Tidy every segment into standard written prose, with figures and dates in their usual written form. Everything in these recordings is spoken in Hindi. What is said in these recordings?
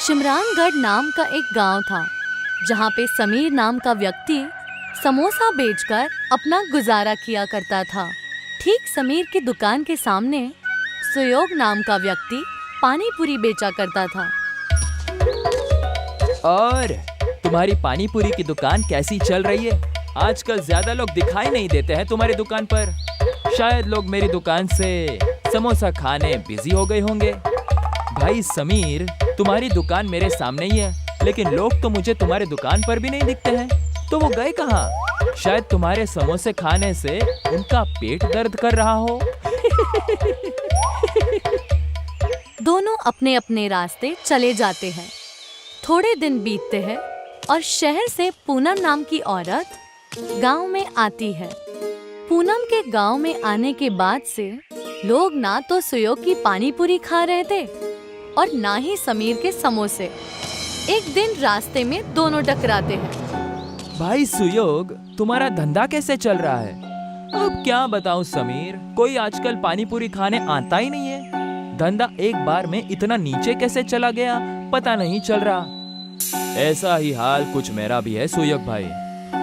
शिमरानगढ़ नाम का एक गांव था जहां पे समीर नाम का व्यक्ति समोसा बेचकर अपना गुजारा किया करता था। ठीक समीर की दुकान के सामने सुयोग नाम का व्यक्ति पानी पूरी बेचा करता था। और तुम्हारी पानी पूरी की दुकान कैसी चल रही है? आजकल ज्यादा लोग दिखाई नहीं देते हैं तुम्हारी दुकान पर। शायद लोग मेरी दुकान से समोसा खाने बिजी हो गए होंगे। भाई समीर, तुम्हारी दुकान मेरे सामने ही है, लेकिन लोग तो मुझे तुम्हारे दुकान पर भी नहीं दिखते हैं। तो वो गए कहाँ? शायद तुम्हारे समोसे खाने से उनका पेट दर्द कर रहा हो। दोनों अपने अपने रास्ते चले जाते हैं। थोड़े दिन बीतते हैं और शहर से पूनम नाम की औरत गांव में आती है। पूनम के गांव में आने के बाद से लोग ना तो सुयोग की पानी पूरी खा रहे थे और ना ही समीर के समोसे। एक दिन रास्ते में दोनों टकराते हैं। भाई सुयोग, तुम्हारा धंधा कैसे चल रहा है? अब क्या बताऊं समीर, कोई आजकल पानी पूरी खाने आता ही नहीं है। धंधा एक बार में इतना नीचे कैसे चला गया पता नहीं चल रहा। ऐसा ही हाल कुछ मेरा भी है सुयोग भाई।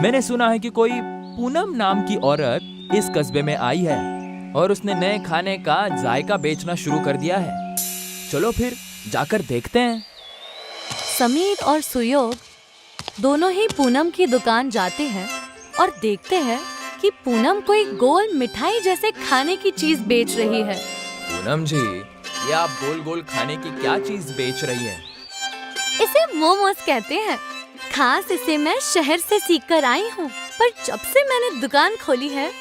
मैंने सुना है कि कोई पूनम नाम की औरत इस कस्बे में आई है और उसने नए खाने का जायका बेचना शुरू कर दिया है। चलो फिर जाकर देखते हैं। समीर और सुयोग दोनों ही पूनम की दुकान जाते हैं और देखते हैं कि पूनम कोई गोल मिठाई जैसे खाने की चीज बेच रही है। पूनम जी, ये आप गोल गोल खाने की क्या चीज बेच रही है? इसे मोमोज कहते हैं। खास इसे मैं शहर से सीख कर आई हूँ, पर जब से मैंने दुकान खोली है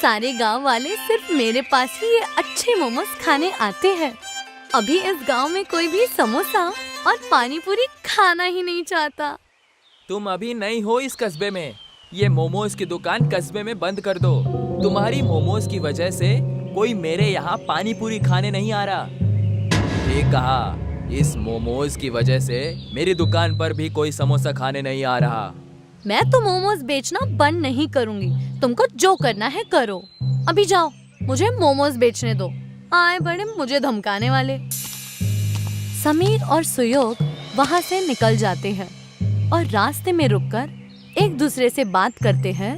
सारे गांव वाले सिर्फ मेरे पास ही ये अच्छे मोमोज खाने आते हैं। अभी इस गांव में कोई भी समोसा और पानी पूरी खाना ही नहीं चाहता। तुम अभी नई हो इस कस्बे में। ये मोमोज की दुकान कस्बे में बंद कर दो। तुम्हारी मोमोज की वजह से कोई मेरे यहाँ पानी पूरी खाने नहीं आ रहा। ठीक कहा, इस मोमोज की वजह से मेरी दुकान पर भी कोई समोसा खाने नहीं आ रहा। मैं तो मोमोज बेचना बंद नहीं करूँगी। तुमको जो करना है करो। अभी जाओ, मुझे मोमोज बेचने दो। आए बड़े मुझे धमकाने वाले। समीर और सुयोग वहाँ से निकल जाते हैं और रास्ते में रुककर एक दूसरे से बात करते हैं।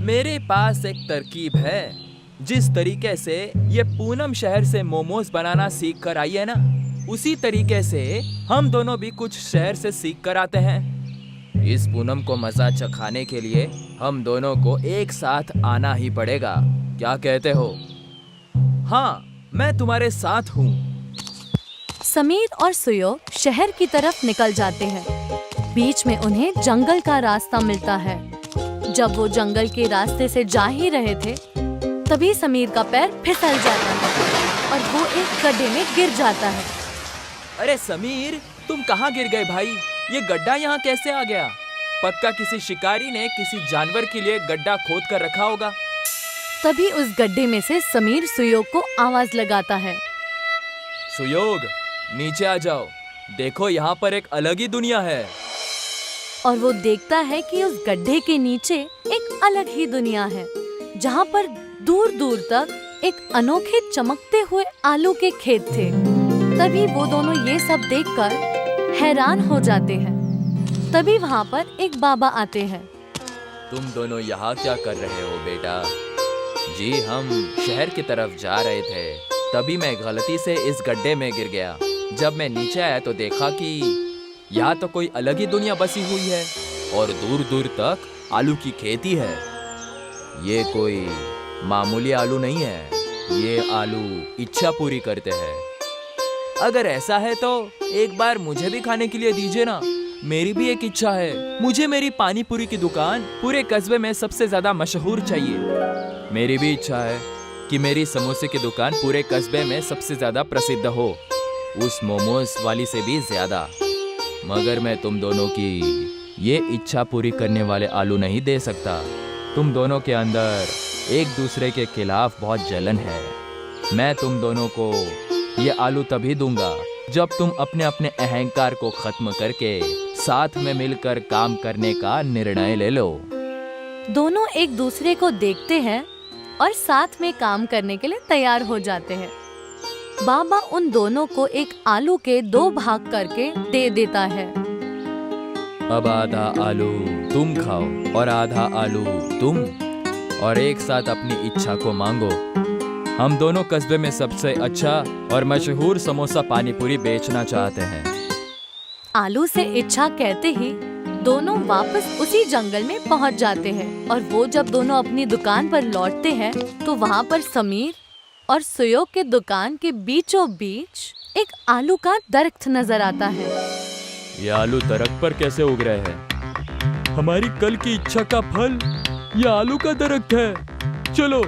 मेरे पास एक तरकीब है। जिस तरीके से ये पूनम शहर से मोमोज बनाना सीख कर आई है ना, उसी तरीके से हम दोनों भी कुछ शहर से सीख कर आते हैं। इस पूनम को मजा चखाने के लिए हम दोनों को एक साथ आना ही पड़ेगा। क्या कहते हो? हाँ, मैं तुम्हारे साथ हूँ। समीर और सुयोग शहर की तरफ निकल जाते हैं। बीच में उन्हें जंगल का रास्ता मिलता है। जब वो जंगल के रास्ते से जा ही रहे थे, तभी समीर का पैर फिसल जाता है और वो एक गड्ढे में गिर जाता है। अरे समीर, तुम कहाँ गिर गए भाई? ये गड्ढा यहाँ कैसे आ गया? पक्का किसी शिकारी ने किसी जानवर के लिए गड्ढा खोद कर रखा होगा। तभी उस गड्ढे में से समीर सुयोग को आवाज लगाता है। सुयोग, नीचे आ जाओ। देखो, यहाँ पर एक अलग ही दुनिया है। और वो देखता है कि उस गड्ढे के नीचे एक अलग ही दुनिया है, जहाँ पर दूर दूर तक एक अनोखे चमकते हुए आलू के खेत थे। तभी वो दोनों ये सब देखकर हैरान हो जाते हैं। तभी वहाँ पर एक बाबा आते हैं। तुम दोनों यहाँ क्या कर रहे हो बेटा? जी, हम शहर की तरफ जा रहे थे, तभी मैं गलती से इस गड्ढे में गिर गया। जब मैं नीचे आया तो देखा कि यहाँ तो कोई अलग ही दुनिया बसी हुई है और दूर दूर तक आलू की खेती है। ये कोई मामूली आलू नहीं है, ये आलू इच्छा पूरी करते हैं। अगर ऐसा है तो एक बार मुझे भी खाने के लिए दीजिए ना। मेरी भी एक इच्छा है। मुझे मेरी पानी पूरी की दुकान पूरे कस्बे में सबसे ज्यादा मशहूर चाहिए। मेरी भी इच्छा है कि मेरी समोसे की दुकान पूरे कस्बे में सबसे ज्यादा प्रसिद्ध हो, उस मोमोज वाली से भी ज्यादा। मगर मैं तुम दोनों की ये इच्छा पूरी करने वाले आलू नहीं दे सकता। तुम दोनों के अंदर एक दूसरे के खिलाफ बहुत जलन है। मैं तुम दोनों को ये आलू तभी दूंगा जब तुम अपने अपने अहंकार को खत्म करके साथ में मिलकर काम करने का निर्णय ले लो। दोनों एक दूसरे को देखते हैं और साथ में काम करने के लिए तैयार हो जाते हैं। बाबा उन दोनों को एक आलू के 2 भाग करके दे देता है। अब आधा आलू तुम खाओ और आधा आलू तुम, और एक साथ अपनी इच्छा को मांगो। हम दोनों कस्बे में सबसे अच्छा और मशहूर समोसा पानी पूरी बेचना चाहते हैं। आलू से इच्छा कहते ही दोनों वापस उसी जंगल में पहुंच जाते हैं। और वो जब दोनों अपनी दुकान पर लौटते हैं तो वहाँ पर समीर और सुयोग के दुकान के बीचों बीच एक आलू का दरख्त नजर आता है। ये आलू दरख्त पर कैसे उग रहे हैं? हमारी कल की इच्छा का फल ये आलू का दरख्त है। चलो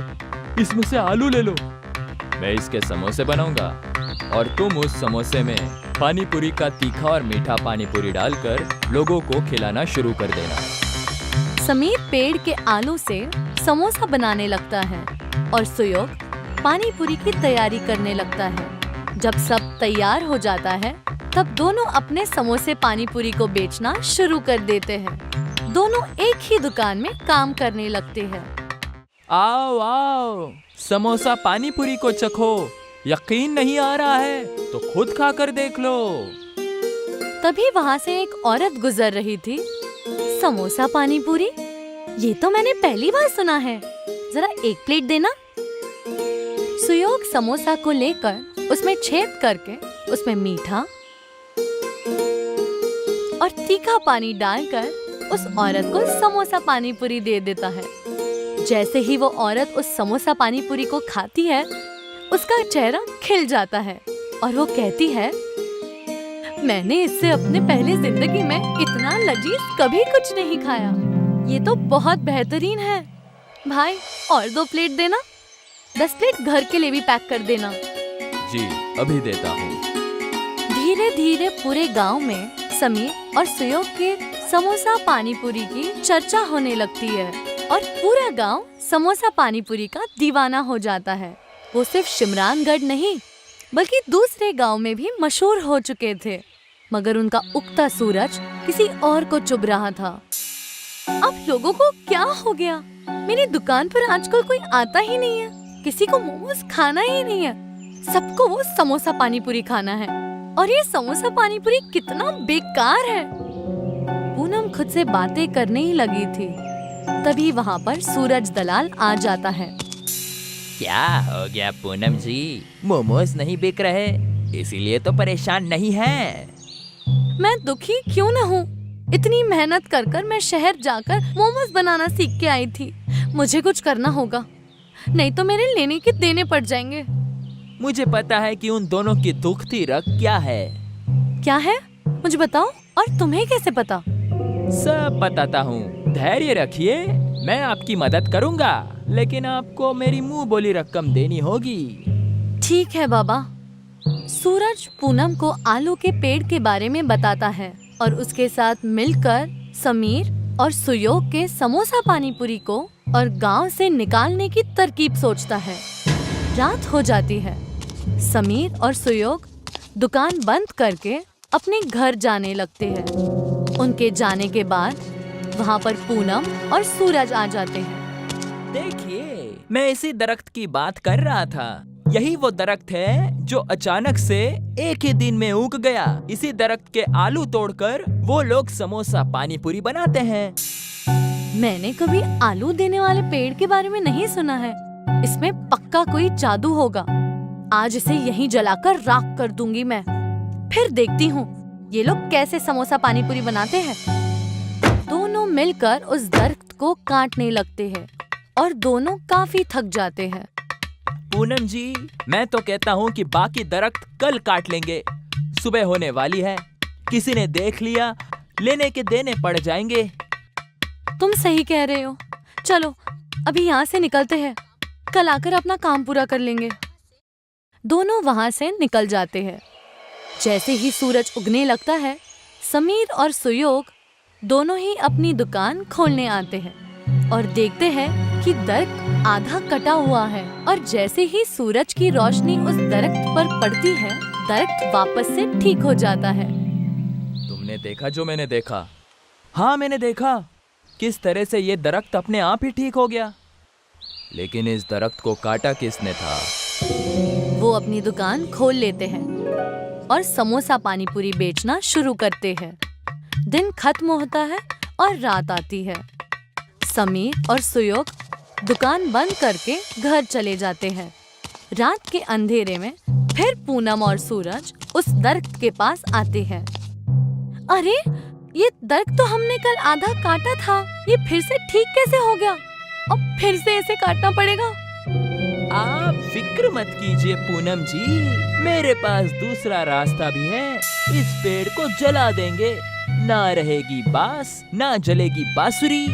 इसमें से आलू ले लो। मैं इसके समोसे बनाऊंगा और तुम उस समोसे में पानी पूरी का तीखा और मीठा पानी पूरी डालकर लोगों को खिलाना शुरू कर देना। समीर पेड़ के आलू से समोसा बनाने लगता है और सुयोग पानी पूरी की तैयारी करने लगता है। जब सब तैयार हो जाता है तब दोनों अपने समोसे पानी पूरी को बेचना शुरू कर देते हैं। दोनों एक ही दुकान में काम करने लगते हैं। आओ आओ, समोसा पानी पूरी को चखो। यकीन नहीं आ रहा है तो खुद खाकर देख लो। तभी वहाँ से एक औरत गुजर रही थी। समोसा पानी पूरी, ये तो मैंने पहली बार सुना है। जरा एक प्लेट देना। सुयोग समोसा को लेकर उसमें छेद करके उसमें मीठा और तीखा पानी डालकर उस औरत को समोसा पानी पूरी दे देता है। जैसे ही वो औरत उस समोसा पानी पूरी को खाती है उसका चेहरा खिल जाता है और वो कहती है, मैंने इससे अपने पहले जिंदगी में इतना लजीज कभी कुछ नहीं खाया। ये तो बहुत बेहतरीन है। भाई और 2 प्लेट देना। 10 प्लेट घर के लिए भी पैक कर देना। जी अभी देता हूँ। धीरे धीरे पूरे गांव में समीर और सुयोग के समोसा पानी पूरी की चर्चा होने लगती है और पूरा गांव समोसा पानी पूरी का दीवाना हो जाता है। वो सिर्फ शिमरानगढ़ नहीं बल्कि दूसरे गांव में भी मशहूर हो चुके थे, मगर उनका उगता सूरज किसी और को चुभ रहा था। अब लोगों को क्या हो गया? मेरी दुकान पर आजकल कोई आता ही नहीं है। किसी को मोमोज खाना ही नहीं है। सबको वो समोसा पानी पूरी खाना है। और ये समोसा पानी पूरी कितना बेकार है। पूनम खुद से बातें करने ही लगी थी। तभी वहाँ पर सूरज दलाल आ जाता है। क्या हो गया पूनम जी? मोमोज नहीं बिक रहे, इसीलिए तो परेशान नहीं है। मैं दुखी क्यों न हूँ? इतनी मेहनत कर कर मैं शहर जाकर मोमोज बनाना सीख के आई थी। मुझे कुछ करना होगा, नहीं तो मेरे लेने के देने पड़ जाएंगे। मुझे पता है कि उन दोनों की दुखती रग क्या है। क्या है? मुझे बताओ। और तुम्हें कैसे पता? सब बताता हूँ, धैर्य रखिए, मैं आपकी मदद करूँगा, लेकिन आपको मेरी मुंह बोली रकम देनी होगी। ठीक है बाबा। सूरज पूनम को आलू के पेड़ के बारे में बताता है और उसके साथ मिलकर समीर और सुयोग के समोसा पानी पूरी को और गांव से निकालने की तरकीब सोचता है। रात हो जाती है। समीर और सुयोग दुकान बंद करके अपने घर जाने लगते हैं। उनके जाने के बाद वहाँ पर पूनम और सूरज आ जाते हैं। देखिए, मैं इसी दरख्त की बात कर रहा था। यही वो दरख्त है जो अचानक से एक ही दिन में उग गया। इसी दरख्त के आलू तोड़कर वो लोग समोसा पानी पूरी बनाते हैं। मैंने कभी आलू देने वाले पेड़ के बारे में नहीं सुना है। इसमें पक्का कोई जादू होगा। आज इसे यहीं जलाकर राख कर दूंगी मैं। फिर देखती हूँ ये लोग कैसे समोसा पानी पूरी बनाते हैं। दोनों मिलकर उस दरख्त को काटने लगते हैं और दोनों काफी थक जाते हैं। पूनम जी, मैं तो कहता हूँ कि बाकी दरख्त कल काट लेंगे। सुबह होने वाली है, किसी ने देख लिया, लेने के देने पड़ जाएंगे। तुम सही कह रहे हो। चलो अभी यहाँ से निकलते हैं, कल आकर अपना काम पूरा कर लेंगे। दोनों वहाँ से निकल जाते हैं। जैसे ही सूरज उगने लगता है, समीर और सुयोग दोनों ही अपनी दुकान खोलने आते हैं और देखते हैं कि दरख्त आधा कटा हुआ है। और जैसे ही सूरज की रोशनी उस दरख्त पर पड़ती है, दरख्त वापस से ठीक हो जाता है। तुमने देखा जो मैंने देखा? हाँ, मैंने देखा किस तरह से ये दरख्त अपने आप ही ठीक हो गया। लेकिन इस दरख्त को काटा किसने था? वो अपनी दुकान खोल लेते हैं और समोसा पानी पूरी बेचना शुरू करते हैं। दिन खत्म होता है और रात आती है। समीर और सुयोग दुकान बंद करके घर चले जाते हैं। रात के अंधेरे में फिर पूनम और सूरज उस दरख्त के पास आते हैं। अरे, ये दरख्त तो हमने कल आधा काटा था, ये फिर से ठीक कैसे हो गया? अब फिर से इसे काटना पड़ेगा। आप फिक्र मत कीजिए पूनम जी, मेरे पास दूसरा रास्ता भी है। इस पेड़ को जला देंगे, ना रहेगी बांस, ना जलेगी बांसुरी।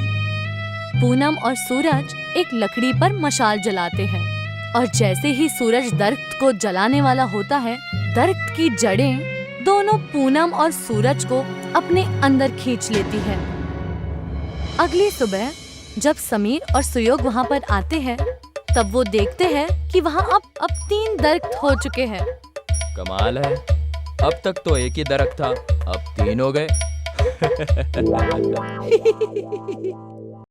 पूनम और सूरज एक लकड़ी पर मशाल जलाते हैं और जैसे ही सूरज दरख्त को जलाने वाला होता है, दरख्त की जड़ें दोनों पूनम और सूरज को अपने अंदर खींच लेती है। अगली सुबह जब समीर और सुयोग वहाँ पर आते हैं, तब वो देखते हैं कि वहाँ अब 3 दरख्त हो चुके हैं। कमाल है, अब तक तो एक ही दरख्त था, अब 3 हो गए।